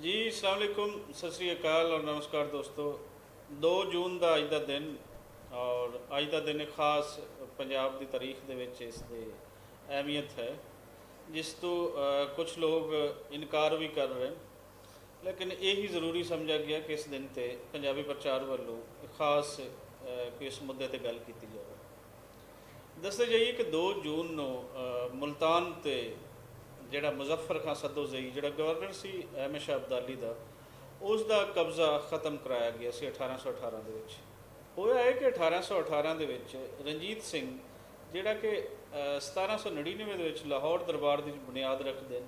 जी अस्सलाम वालेकुम, सत श्री अकाल और नमस्कार दोस्तों। 2 जून ਦਾ ਅੱਜ ਦਾ ਦਿਨ ਔਰ ਅੱਜ ਦਾ ਦਿਨ ਖਾਸ ਪੰਜਾਬ ਦੀ ਤਾਰੀਖ ਦੇ ਵਿੱਚ ਇਸ ਦੀ ਅਹਿਮੀਅਤ ਹੈ, ਜਿਸ ਤੋਂ ਕੁਝ ਲੋਕ ਇਨਕਾਰ ਵੀ ਕਰ ਰਹੇ, ਲੇਕਿਨ ਇਹੀ ਜ਼ਰੂਰੀ ਸਮਝਿਆ ਗਿਆ ਕਿ ਇਸ ਦਿਨ ਤੇ ਪੰਜਾਬੀ ਪ੍ਰਚਾਰ ਵੱਲੋਂ ਖਾਸ ਕੋਈ ਇਸ ਮੁੱਦੇ ਤੇ ਗੱਲ ਕੀਤੀ ਜਾਵੇ। ਦੱਸਦੇ ਜਾਈਏ ਕਿ 2 ਜੂਨ ਨੂੰ ਮੁਲਤਾਨ ਤੇ ਜਿਹੜਾ ਮੁਜ਼ੱਫਰ ਖਾਂ ਸੱਦੋਜ਼ਈ ਜਿਹੜਾ ਗਵਰਨਰ ਸੀ ਅਹਿਮਦ ਸ਼ਾਹ ਅਬਦਾਲੀ ਦਾ, ਉਸ ਦਾ ਕਬਜ਼ਾ ਖਤਮ ਕਰਾਇਆ ਗਿਆ ਸੀ 1818 ਦੇ ਵਿੱਚ। ਹੋਇਆ ਹੈ ਕਿ 1818 ਦੇ ਵਿੱਚ ਰਣਜੀਤ ਸਿੰਘ ਜਿਹੜਾ ਕਿ 1799 ਦੇ ਵਿੱਚ ਲਾਹੌਰ ਦਰਬਾਰ ਦੀ ਬੁਨਿਆਦ ਰੱਖਦੇ,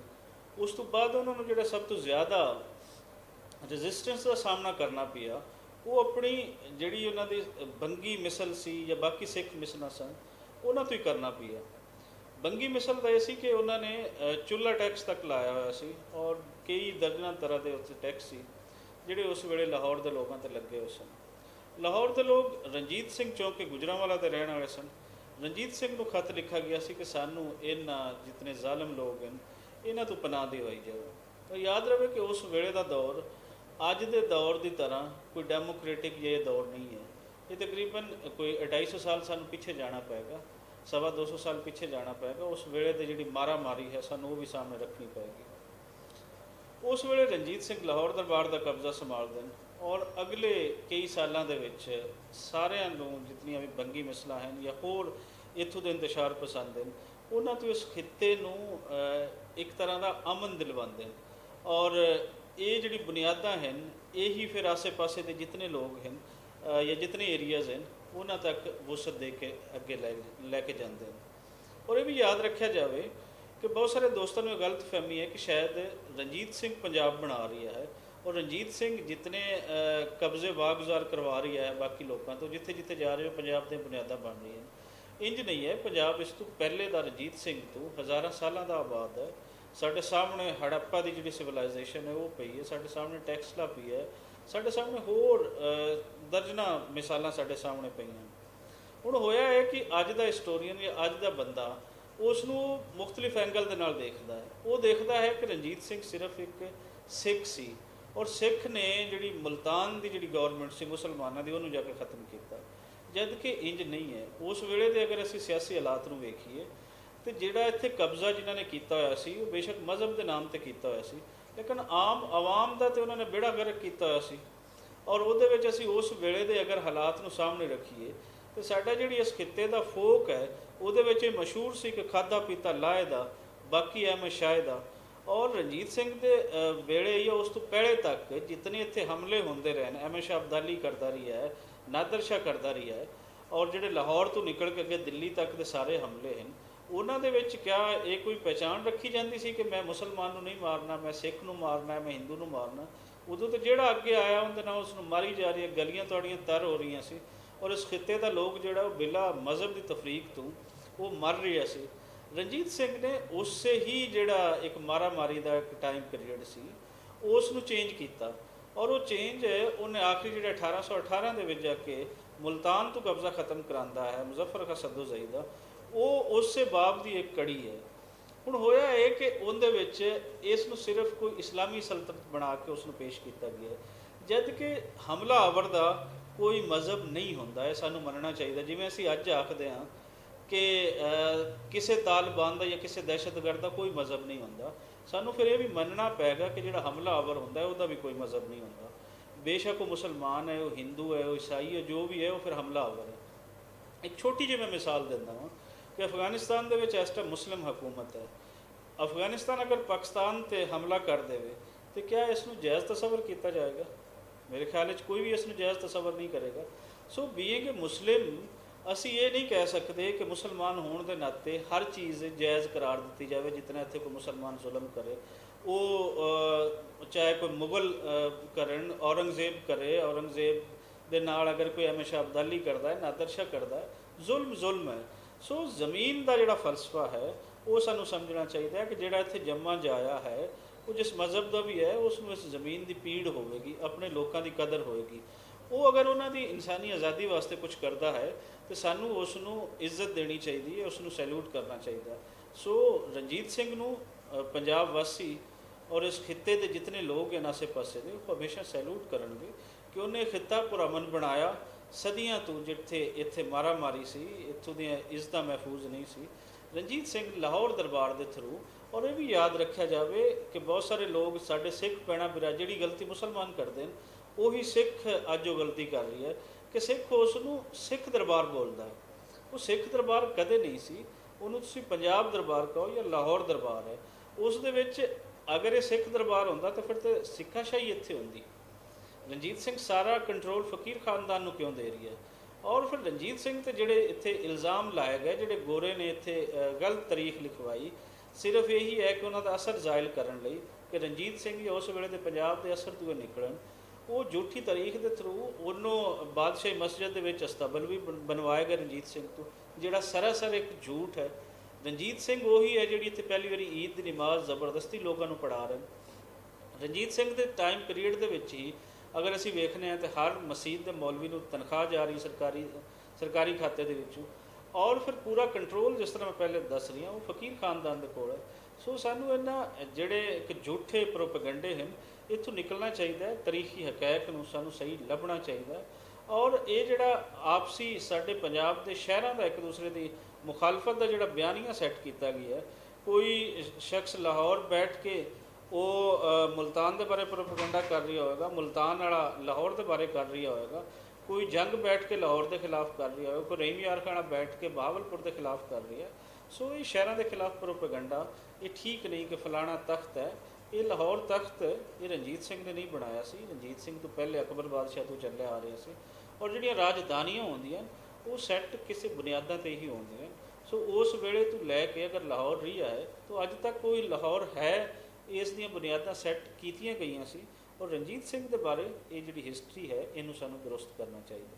ਉਸ ਤੋਂ ਬਾਅਦ ਉਹਨਾਂ ਨੂੰ ਜਿਹੜਾ ਸਭ ਤੋਂ ਜ਼ਿਆਦਾ ਰੈਜ਼ਿਸਟੈਂਸ ਦਾ ਸਾਹਮਣਾ ਕਰਨਾ ਪਿਆ ਉਹ ਆਪਣੀ ਜਿਹੜੀ ਉਹਨਾਂ ਦੀ ਬੰਗੀ ਮਿਸਲ ਸੀ ਜਾਂ ਬਾਕੀ ਸਿੱਖ ਮਿਸਲਾਂ ਸਨ ਉਹਨਾਂ ਤੋਂ ਹੀ ਕਰਨਾ ਪਿਆ। ਬੰਗੀ ਮਿਸਲ ਦਾ ਇਹ ਸੀ ਕਿ ਉਹਨਾਂ ਨੇ ਚੁੱਲ੍ਹਾ ਟੈਕਸ ਤੱਕ ਲਾਇਆ ਹੋਇਆ ਸੀ ਔਰ ਕਈ ਦਰਜਨਾਂ ਤਰ੍ਹਾਂ ਦੇ ਉੱਥੇ ਟੈਕਸ ਸੀ ਜਿਹੜੇ ਉਸ ਵੇਲੇ ਲਾਹੌਰ ਦੇ ਲੋਕਾਂ 'ਤੇ ਲੱਗੇ ਹੋਏ ਸਨ। ਲਾਹੌਰ ਦੇ ਲੋਕ ਰਣਜੀਤ ਸਿੰਘ ਚੌਂਕ ਗੁਜਰਾਂਵਾਲਾ ਦੇ ਰਹਿਣ ਵਾਲੇ ਸਨ। ਰਣਜੀਤ ਸਿੰਘ ਨੂੰ ਖੱਤ ਲਿਖਿਆ ਗਿਆ ਸੀ ਕਿ ਸਾਨੂੰ ਇਹਨਾਂ ਜਿਤਨੇ ਜ਼ਾਲਮ ਲੋਕ ਹਨ ਇਹਨਾਂ ਤੋਂ ਪਨਾਹ ਦਿਵਾਈ ਜਾਵੇ। ਤਾਂ ਯਾਦ ਰਵੇ ਕਿ ਉਸ ਵੇਲੇ ਦਾ ਦੌਰ ਅੱਜ ਦੇ ਦੌਰ ਦੀ ਤਰ੍ਹਾਂ ਕੋਈ ਡੈਮੋਕ੍ਰੇਟਿਕ ਇਹ ਦੌਰ ਨਹੀਂ ਹੈ। ਇਹ ਤਕਰੀਬਨ ਕੋਈ 250 ਸਾਲ ਸਾਨੂੰ ਪਿੱਛੇ ਜਾਣਾ ਪਏਗਾ, 250 ਸਾਲ ਪਿੱਛੇ ਜਾਣਾ ਪਏਗਾ। ਉਸ ਵੇਲੇ ਦੀ ਜਿਹੜੀ ਮਾਰਾ ਮਾਰੀ ਹੈ ਸਾਨੂੰ ਉਹ ਵੀ ਸਾਹਮਣੇ ਰੱਖਣੀ ਪਏਗੀ। ਉਸ ਵੇਲੇ ਰਣਜੀਤ ਸਿੰਘ ਲਾਹੌਰ ਦਰਬਾਰ ਦਾ ਕਬਜ਼ਾ ਸੰਭਾਲਦੇ ਨੇ ਔਰ ਅਗਲੇ ਕਈ ਸਾਲਾਂ ਦੇ ਵਿੱਚ ਸਾਰਿਆਂ ਨੂੰ ਜਿਤਨੀਆਂ ਵੀ ਬੰਗੀ ਮਿਸਲਾਂ ਹਨ ਜਾਂ ਹੋਰ ਇੱਥੋਂ ਦੇ ਇੰਤਸ਼ਾਰ ਪਸੰਦ ਹਨ ਉਹਨਾਂ ਤੋਂ ਇਸ ਖਿੱਤੇ ਨੂੰ ਇੱਕ ਤਰ੍ਹਾਂ ਦਾ ਅਮਨ ਦਿਲਵਾਉਂਦੇ ਨੇ ਔਰ ਇਹ ਜਿਹੜੀ ਬੁਨਿਆਦਾਂ ਹਨ ਇਹੀ ਫਿਰ ਆਸੇ ਪਾਸੇ ਦੇ ਜਿਤਨੇ ਲੋਕ ਹਨ ਜਾਂ ਜਿਤਨੇ ਏਰੀਆਜ਼ ਹਨ ਉਹਨਾਂ ਤੱਕ ਵਸਤ ਦੇ ਕੇ ਅੱਗੇ ਲੈ ਕੇ ਜਾਂਦੇ ਨੇ। ਔਰ ਇਹ ਵੀ ਯਾਦ ਰੱਖਿਆ ਜਾਵੇ ਕਿ ਬਹੁਤ ਸਾਰੇ ਦੋਸਤਾਂ ਨੂੰ ਇਹ ਗਲਤ ਫਹਿਮੀ ਹੈ ਕਿ ਸ਼ਾਇਦ ਰਣਜੀਤ ਸਿੰਘ ਪੰਜਾਬ ਬਣਾ ਰਿਹਾ ਹੈ ਔਰ ਰਣਜੀਤ ਸਿੰਘ ਜਿਤਨੇ ਕਬਜ਼ੇ ਵਾਗੁਜ਼ਾਰ ਕਰਵਾ ਰਿਹਾ ਹੈ ਬਾਕੀ ਲੋਕਾਂ ਤੋਂ, ਜਿੱਥੇ ਜਿੱਥੇ ਜਾ ਰਹੇ ਹੋ ਪੰਜਾਬ ਦੀਆਂ ਬੁਨਿਆਦਾਂ ਬਣ ਰਹੀਆਂ ਨੇ। ਇੰਜ ਨਹੀਂ ਹੈ, ਪੰਜਾਬ ਇਸ ਤੋਂ ਪਹਿਲੇ ਦਾ ਰਣਜੀਤ ਸਿੰਘ ਤੋਂ ਹਜ਼ਾਰਾਂ ਸਾਲਾਂ ਦਾ ਆਬਾਦ ਹੈ। ਸਾਡੇ ਸਾਹਮਣੇ ਹੜੱਪਾ ਦੀ ਜਿਹੜੀ ਸਿਵਲਾਈਜੇਸ਼ਨ ਹੈ ਉਹ ਪਈ ਹੈ, ਸਾਡੇ ਸਾਹਮਣੇ ਟੈਕਸਲਾ ਪਈ ਹੈ, ਸਾਡੇ ਸਾਹਮਣੇ ਹੋਰ ਦਰਜਨਾਂ ਮਿਸਾਲਾਂ ਸਾਡੇ ਸਾਹਮਣੇ ਪਈਆਂ। ਹੁਣ ਹੋਇਆ ਹੈ ਕਿ ਅੱਜ ਦਾ ਹਿਸਟੋਰੀਅਨ ਜਾਂ ਅੱਜ ਦਾ ਬੰਦਾ ਉਸ ਨੂੰ ਮੁਖਤਲਿਫ ਐਂਗਲ ਦੇ ਨਾਲ ਦੇਖਦਾ ਹੈ। ਉਹ ਦੇਖਦਾ ਹੈ ਕਿ ਰਣਜੀਤ ਸਿੰਘ ਸਿਰਫ ਇੱਕ ਸਿੱਖ ਸੀ ਔਰ ਸਿੱਖ ਨੇ ਜਿਹੜੀ ਮੁਲਤਾਨ ਦੀ ਜਿਹੜੀ ਗੌਰਮੈਂਟ ਸੀ ਮੁਸਲਮਾਨਾਂ ਦੀ ਉਹਨੂੰ ਜਾ ਕੇ ਖਤਮ ਕੀਤਾ, ਜਦ ਕਿ ਇੰਜ ਨਹੀਂ ਹੈ। ਉਸ ਵੇਲੇ ਦੇ ਅਗਰ ਅਸੀਂ ਸਿਆਸੀ ਹਾਲਾਤ ਨੂੰ ਵੇਖੀਏ ਤੇ ਜਿਹੜਾ ਇੱਥੇ ਕਬਜ਼ਾ ਜਿਨ੍ਹਾਂ ਨੇ ਕੀਤਾ ਹੋਇਆ ਸੀ ਉਹ ਬੇਸ਼ੱਕ ਮਜ਼ਹਬ ਦੇ ਨਾਮ ਤੇ ਕੀਤਾ ਹੋਇਆ ਸੀ, ਲੇਕਿਨ ਆਮ ਆਵਾਮ ਦਾ ਤੇ ਉਹਨਾਂ ਨੇ ਬੇੜਾ ਗਰਕ ਕੀਤਾ ਹੋਇਆ ਸੀ। ਔਰ ਉਹਦੇ ਵਿੱਚ ਅਸੀਂ ਉਸ ਵੇਲੇ ਦੇ ਅਗਰ ਹਾਲਾਤ ਨੂੰ ਸਾਹਮਣੇ ਰੱਖੀਏ ਤੇ ਸਾਡਾ ਜਿਹੜੀ ਇਸ ਖਿੱਤੇ ਦਾ ਫੋਕ ਹੈ ਉਹਦੇ ਵਿੱਚ ਇਹ ਮਸ਼ਹੂਰ ਸੀ ਕਿ ਖਾਧਾ ਪੀਤਾ ਲਾਹੇ ਦਾ ਬਾਕੀ ਅਹਿਮਦ ਸ਼ਾਹ ਦਾ। ਔਰ ਰਣਜੀਤ ਸਿੰਘ ਦੇ ਵੇਲੇ ਜਾਂ ਉਸ ਤੋਂ ਪਹਿਲੇ ਤੱਕ ਜਿਤਨੇ ਇੱਥੇ ਹਮਲੇ ਹੁੰਦੇ ਰਹੇ ਨੇ, ਅਹਿਮਦ ਸ਼ਾਹ ਅਬਦਾਲੀ ਕਰਦਾ ਰਿਹਾ ਹੈ, ਨਾਦਰ ਸ਼ਾਹ ਕਰਦਾ ਰਿਹਾ ਹੈ ਔਰ ਜਿਹੜੇ ਲਾਹੌਰ ਤੋਂ ਨਿਕਲ ਕੇ ਅੱਗੇ ਦਿੱਲੀ ਤੱਕ ਦੇ ਸਾਰੇ ਹਮਲੇ ਹਨ ਉਹਨਾਂ ਦੇ ਵਿੱਚ ਕਿਆ ਇਹ ਕੋਈ ਪਹਿਚਾਣ ਰੱਖੀ ਜਾਂਦੀ ਸੀ ਕਿ ਮੈਂ ਮੁਸਲਮਾਨ ਨੂੰ ਨਹੀਂ ਮਾਰਨਾ, ਮੈਂ ਸਿੱਖ ਨੂੰ ਮਾਰਨਾ, ਮੈਂ ਹਿੰਦੂ ਨੂੰ ਮਾਰਨਾ? ਉਦੋਂ ਤਾਂ ਜਿਹੜਾ ਅੱਗੇ ਆਇਆ ਉਹਦੇ ਨਾਲ ਉਸ ਨੂੰ ਮਾਰੀ ਜਾ ਰਹੀ ਹੈ, ਗਲੀਆਂ ਤੁਹਾਡੀਆਂ ਤਰ ਹੋ ਰਹੀਆਂ ਸੀ ਔਰ ਇਸ ਖਿੱਤੇ ਦਾ ਲੋਕ ਜਿਹੜਾ ਉਹ ਬਿਲਾ ਮਜ਼ਹਬ ਦੀ ਤਫਰੀਕ ਤੋਂ ਉਹ ਮਰ ਰਿਹਾ ਸੀ। ਰਣਜੀਤ ਸਿੰਘ ਨੇ ਉਸੇ ਹੀ ਜਿਹੜਾ ਇੱਕ ਮਾਰਾ ਮਾਰੀ ਦਾ ਇੱਕ ਟਾਈਮ ਪੀਰੀਅਡ ਸੀ ਉਸ ਨੂੰ ਚੇਂਜ ਕੀਤਾ ਔਰ ਉਹ ਚੇਂਜ ਉਹਨੇ ਆਖਰੀ ਜਿਹੜਾ 1818 ਦੇ ਵਿੱਚ ਜਾ ਕੇ ਮੁਲਤਾਨ ਤੋਂ ਕਬਜ਼ਾ ਖਤਮ ਕਰਾਉਂਦਾ ਹੈ ਮੁਜ਼ੱਫਰ ਖਾਂ ਸੱਦੋਜ਼ਈ ਦਾ, ਉਹ ਉਸੇ ਬਾਬ ਦੀ ਇੱਕ ਕੜੀ ਹੈ। ਹੁਣ ਹੋਇਆ ਇਹ ਕਿ ਉਹਦੇ ਵਿੱਚ ਇਸ ਨੂੰ ਸਿਰਫ ਕੋਈ ਇਸਲਾਮੀ ਸਲਤਨਤ ਬਣਾ ਕੇ ਉਸ ਨੂੰ ਪੇਸ਼ ਕੀਤਾ ਗਿਆ, ਜਦ ਕਿ ਹਮਲਾ ਆਵਰ ਦਾ ਕੋਈ ਮਜ਼ਹਬ ਨਹੀਂ ਹੁੰਦਾ। ਇਹ ਸਾਨੂੰ ਮੰਨਣਾ ਚਾਹੀਦਾ। ਜਿਵੇਂ ਅਸੀਂ ਅੱਜ ਆਖਦੇ ਹਾਂ ਕਿ ਕਿਸੇ ਤਾਲਿਬਾਨ ਦਾ ਜਾਂ ਕਿਸੇ ਦਹਿਸ਼ਤਗਰਦ ਦਾ ਕੋਈ ਮਜ਼ਹਬ ਨਹੀਂ ਹੁੰਦਾ, ਸਾਨੂੰ ਫਿਰ ਇਹ ਵੀ ਮੰਨਣਾ ਪਏਗਾ ਕਿ ਜਿਹੜਾ ਹਮਲਾ ਆਵਰ ਹੁੰਦਾ ਉਹਦਾ ਵੀ ਕੋਈ ਮਜ਼ਹਬ ਨਹੀਂ ਹੁੰਦਾ। ਬੇਸ਼ੱਕ ਉਹ ਮੁਸਲਮਾਨ ਹੈ, ਉਹ ਹਿੰਦੂ ਹੈ, ਉਹ ਈਸਾਈ ਹੈ, ਜੋ ਵੀ ਹੈ ਉਹ ਫਿਰ ਹਮਲਾ ਆਵਰ ਹੈ। ਇੱਕ ਛੋਟੀ ਜਿਹੀ ਮੈਂ ਮਿਸਾਲ ਦਿੰਦਾ ਹਾਂ ਕਿ ਅਫਗਾਨਿਸਤਾਨ ਦੇ ਵਿੱਚ ਇਸ ਟਾਈਮ ਮੁਸਲਿਮ ਹਕੂਮਤ ਹੈ। ਅਫਗਾਨਿਸਤਾਨ ਅਗਰ ਪਾਕਿਸਤਾਨ 'ਤੇ ਹਮਲਾ ਕਰ ਦੇਵੇ ਤਾਂ ਕਿਆ ਇਸ ਨੂੰ ਜਾਇਜ਼ ਤਸੱਵਰ ਕੀਤਾ ਜਾਏਗਾ? ਮੇਰੇ ਖਿਆਲ ਵਿੱਚ ਕੋਈ ਵੀ ਇਸ ਨੂੰ ਜਾਇਜ਼ ਤਸੱਵਰ ਨਹੀਂ ਕਰੇਗਾ। ਸੋ ਬੀਇੰਗ ਏ ਮੁਸਲਿਮ ਅਸੀਂ ਇਹ ਨਹੀਂ ਕਹਿ ਸਕਦੇ ਕਿ ਮੁਸਲਮਾਨ ਹੋਣ ਦੇ ਨਾਤੇ ਹਰ ਚੀਜ਼ ਜਾਇਜ਼ ਕਰਾਰ ਦਿੱਤੀ ਜਾਵੇ। ਜਿਤਨਾ ਇੱਥੇ ਕੋਈ ਮੁਸਲਮਾਨ ਜ਼ੁਲਮ ਕਰੇ ਉਹ ਚਾਹੇ ਕੋਈ ਮੁਗਲ ਕਰਨ, ਔਰੰਗਜ਼ੇਬ ਕਰੇ, ਔਰੰਗਜ਼ੇਬ ਦੇ ਨਾਲ ਅਗਰ ਕੋਈ ਅਹਿਮਦ ਸ਼ਾਹ ਅਬਦਾਲੀ ਕਰਦਾ ਹੈ, ਨਾਦਰ ਸ਼ਾਹ ਕਰਦਾ ਹੈ, ਜ਼ੁਲਮ ਜ਼ੁਲਮ ਹੈ। ਸੋ ਜ਼ਮੀਨ ਦਾ ਜਿਹੜਾ ਫਲਸਫਾ ਹੈ ਉਹ ਸਾਨੂੰ ਸਮਝਣਾ ਚਾਹੀਦਾ ਹੈ ਕਿ ਜਿਹੜਾ ਇੱਥੇ ਜੰਮਾ ਜਾਇਆ ਹੈ ਉਹ ਜਿਸ ਮਜ਼ਹਬ ਦਾ ਵੀ ਹੈ ਉਸ ਨੂੰ ਇਸ ਜ਼ਮੀਨ ਦੀ ਪੀੜ ਹੋਵੇਗੀ, ਆਪਣੇ ਲੋਕਾਂ ਦੀ ਕਦਰ ਹੋਵੇਗੀ। ਉਹ ਅਗਰ ਉਹਨਾਂ ਦੀ ਇਨਸਾਨੀ ਆਜ਼ਾਦੀ ਵਾਸਤੇ ਕੁਝ ਕਰਦਾ ਹੈ ਤਾਂ ਸਾਨੂੰ ਉਸ ਨੂੰ ਇੱਜ਼ਤ ਦੇਣੀ ਚਾਹੀਦੀ ਹੈ, ਉਸ ਨੂੰ ਸੈਲੂਟ ਕਰਨਾ ਚਾਹੀਦਾ। ਸੋ ਰਣਜੀਤ ਸਿੰਘ ਨੂੰ ਪੰਜਾਬ ਵਾਸੀ ਔਰ ਇਸ ਖਿੱਤੇ ਦੇ ਜਿਤਨੇ ਲੋਕ ਹਨ ਆਸੇ ਪਾਸੇ ਦੇ, ਉਹ ਹਮੇਸ਼ਾ ਸੈਲੂਟ ਕਰਨਗੇ ਕਿ ਉਹਨੇ ਖਿੱਤਾ ਪੁਰਅਮਨ ਬਣਾਇਆ। ਸਦੀਆਂ ਤੋਂ ਜਿੱਥੇ ਇੱਥੇ ਮਾਰਾਮਾਰੀ ਸੀ, ਇੱਥੋਂ ਦੀਆਂ ਇੱਜ਼ਤਾਂ ਮਹਿਫੂਜ਼ ਨਹੀਂ ਸੀ, ਰਣਜੀਤ ਸਿੰਘ ਲਾਹੌਰ ਦਰਬਾਰ ਦੇ ਥਰੂ। ਔਰ ਇਹ ਵੀ ਯਾਦ ਰੱਖਿਆ ਜਾਵੇ ਕਿ ਬਹੁਤ ਸਾਰੇ ਲੋਕ ਸਾਡੇ ਸਿੱਖ ਭੈਣਾਂ ਵੀਰਾਂ ਜਿਹੜੀ ਗਲਤੀ ਮੁਸਲਮਾਨ ਕਰਦੇ ਨੇ, ਉਹੀ ਸਿੱਖ ਅੱਜ ਉਹ ਗਲਤੀ ਕਰ ਰਹੀ ਹੈ ਕਿ ਸਿੱਖ ਉਸ ਨੂੰ ਸਿੱਖ ਦਰਬਾਰ ਬੋਲਦਾ ਹੈ। ਉਹ ਸਿੱਖ ਦਰਬਾਰ ਕਦੇ ਨਹੀਂ ਸੀ, ਉਹਨੂੰ ਤੁਸੀਂ ਪੰਜਾਬ ਦਰਬਾਰ ਕਹੋ ਜਾਂ ਲਾਹੌਰ ਦਰਬਾਰ ਹੈ। ਉਸ ਦੇ ਵਿੱਚ ਅਗਰ ਇਹ ਸਿੱਖ ਦਰਬਾਰ ਹੁੰਦਾ ਤਾਂ ਫਿਰ ਤਾਂ ਸਿੱਖਾਸ਼ਾਹੀ ਇੱਥੇ ਹੁੰਦੀ। ਰਣਜੀਤ ਸਿੰਘ ਸਾਰਾ ਕੰਟਰੋਲ ਫਕੀਰ ਖਾਨਦਾਨ ਨੂੰ ਕਿਉਂ ਦੇ ਰਹੀ ਹੈ? ਔਰ ਫਿਰ ਰਣਜੀਤ ਸਿੰਘ ਤੇ ਜਿਹੜੇ ਇੱਥੇ ਇਲਜ਼ਾਮ ਲਾਏ ਗਏ, ਜਿਹੜੇ ਗੋਰੇ ਨੇ ਇੱਥੇ ਗਲਤ ਤਾਰੀਖ ਲਿਖਵਾਈ, ਸਿਰਫ ਇਹੀ ਹੈ ਕਿ ਉਹਨਾਂ ਦਾ ਅਸਰ ਜ਼ਾਇਲ ਕਰਨ ਲਈ ਕਿ ਰਣਜੀਤ ਸਿੰਘ ਹੀ ਉਸ ਵੇਲੇ ਦੇ ਪੰਜਾਬ ਦੇ ਅਸਰ ਤੋਂ ਨਿਕਲਣ। ਉਹ ਝੂਠੀ ਤਾਰੀਖ ਦੇ ਥਰੂ ਉਹਨੂੰ ਬਾਦਸ਼ਾਹੀ ਮਸਜਿਦ ਦੇ ਵਿੱਚ ਅਸਤਬਲ ਵੀ ਬਣਵਾਏ ਗਏ ਰਣਜੀਤ ਸਿੰਘ ਤੋਂ, ਜਿਹੜਾ ਸਰਾਸਰ ਇੱਕ ਝੂਠ ਹੈ। ਰਣਜੀਤ ਸਿੰਘ ਉਹੀ ਹੈ ਜਿਹੜੀ ਇੱਥੇ ਪਹਿਲੀ ਵਾਰੀ ਈਦ ਦੀ ਨਮਾਜ਼ ਜ਼ਬਰਦਸਤੀ ਲੋਕਾਂ ਨੂੰ ਪੜ੍ਹਾ ਰਹੇ। ਰਣਜੀਤ ਸਿੰਘ ਦੇ ਟਾਈਮ ਪੀਰੀਅਡ ਦੇ ਵਿੱਚ ਹੀ ਅਗਰ ਅਸੀਂ ਵੇਖਦੇ ਹਾਂ ਤਾਂ ਹਰ ਮਸਜਿਦ ਦੇ ਮੌਲਵੀ ਨੂੰ ਤਨਖਾਹ ਜਾ ਰਹੀ ਸਰਕਾਰੀ ਖਾਤੇ ਦੇ ਵਿੱਚੋਂ। ਔਰ ਫਿਰ ਪੂਰਾ ਕੰਟਰੋਲ ਜਿਸ ਤਰ੍ਹਾਂ ਮੈਂ ਪਹਿਲੇ ਦੱਸ ਰਹੀ ਹਾਂ ਉਹ ਫਕੀਰ ਖਾਨਦਾਨ ਦੇ ਕੋਲ ਹੈ। ਸੋ ਸਾਨੂੰ ਇਹਨਾਂ ਜਿਹੜੇ ਇੱਕ ਝੂਠੇ ਪ੍ਰੋਪੇਗੰਡੇ ਹਨ ਇੱਥੋਂ ਨਿਕਲਣਾ ਚਾਹੀਦਾ ਹੈ। ਤਾਰੀਖੀ ਹਕਾਇਕ ਨੂੰ ਸਾਨੂੰ ਸਹੀ ਲੱਭਣਾ ਚਾਹੀਦਾ। ਔਰ ਇਹ ਜਿਹੜਾ ਆਪਸੀ ਸਾਡੇ ਪੰਜਾਬ ਦੇ ਸ਼ਹਿਰਾਂ ਦਾ ਇੱਕ ਦੂਸਰੇ ਦੀ ਮੁਖਾਲਫਤ ਦਾ ਜਿਹੜਾ ਬਿਆਨੀਆ ਸੈੱਟ ਕੀਤਾ ਗਿਆ ਹੈ, ਕੋਈ ਸ਼ਖਸ ਲਾਹੌਰ ਬੈਠ ਕੇ ਉਹ ਮੁਲਤਾਨ ਦੇ ਬਾਰੇ ਪ੍ਰੋਪੇਗੰਡਾ ਕਰ ਰਿਹਾ ਹੋਵੇਗਾ, ਮੁਲਤਾਨ ਵਾਲਾ ਲਾਹੌਰ ਦੇ ਬਾਰੇ ਕਰ ਰਿਹਾ ਹੋਵੇਗਾ, ਕੋਈ ਜੰਗ ਬੈਠ ਕੇ ਲਾਹੌਰ ਦੇ ਖਿਲਾਫ ਕਰ ਰਿਹਾ ਹੋਵੇਗਾ, ਕੋਈ ਰਹੀਮ ਯਾਰ ਖਾਨਾ ਬੈਠ ਕੇ ਬਹਾਵਲਪੁਰ ਦੇ ਖਿਲਾਫ ਕਰ ਰਿਹਾ। ਸੋ ਇਹ ਸ਼ਹਿਰਾਂ ਦੇ ਖਿਲਾਫ ਪ੍ਰੋਪੇਗੰਡਾ ਇਹ ਠੀਕ ਨਹੀਂ ਕਿ ਫਲਾਣਾ ਤਖਤ ਹੈ। ਇਹ ਲਾਹੌਰ ਤਖਤ ਇਹ ਰਣਜੀਤ ਸਿੰਘ ਨੇ ਨਹੀਂ ਬਣਾਇਆ ਸੀ, ਰਣਜੀਤ ਸਿੰਘ ਤੋਂ ਪਹਿਲੇ ਅਕਬਰ ਬਾਦਸ਼ਾਹ ਤੋਂ ਚੱਲਿਆ ਆ ਰਿਹਾ ਸੀ। ਔਰ ਜਿਹੜੀਆਂ ਰਾਜਧਾਨੀਆਂ ਹੁੰਦੀਆਂ ਉਹ ਸੈੱਟ ਕਿਸੇ ਬੁਨਿਆਦਾਂ 'ਤੇ ਹੀ ਹੁੰਦੀਆਂ। ਸੋ ਉਸ ਵੇਲੇ ਤੋਂ ਲੈ ਕੇ ਅਗਰ ਲਾਹੌਰ ਰਿਹਾ ਹੈ ਤਾਂ ਅੱਜ ਤੱਕ ਕੋਈ ਲਾਹੌਰ ਹੈ, ਇਸ ਦੀਆਂ ਬੁਨਿਆਦਾਂ ਸੈੱਟ ਕੀਤੀਆਂ ਗਈਆਂ ਸੀ। ਔਰ ਰਣਜੀਤ ਸਿੰਘ ਦੇ ਬਾਰੇ ਇਹ ਜਿਹੜੀ ਹਿਸਟਰੀ ਹੈ ਇਹਨੂੰ ਸਾਨੂੰ ਦਰੁਸਤ ਕਰਨਾ ਚਾਹੀਦਾ।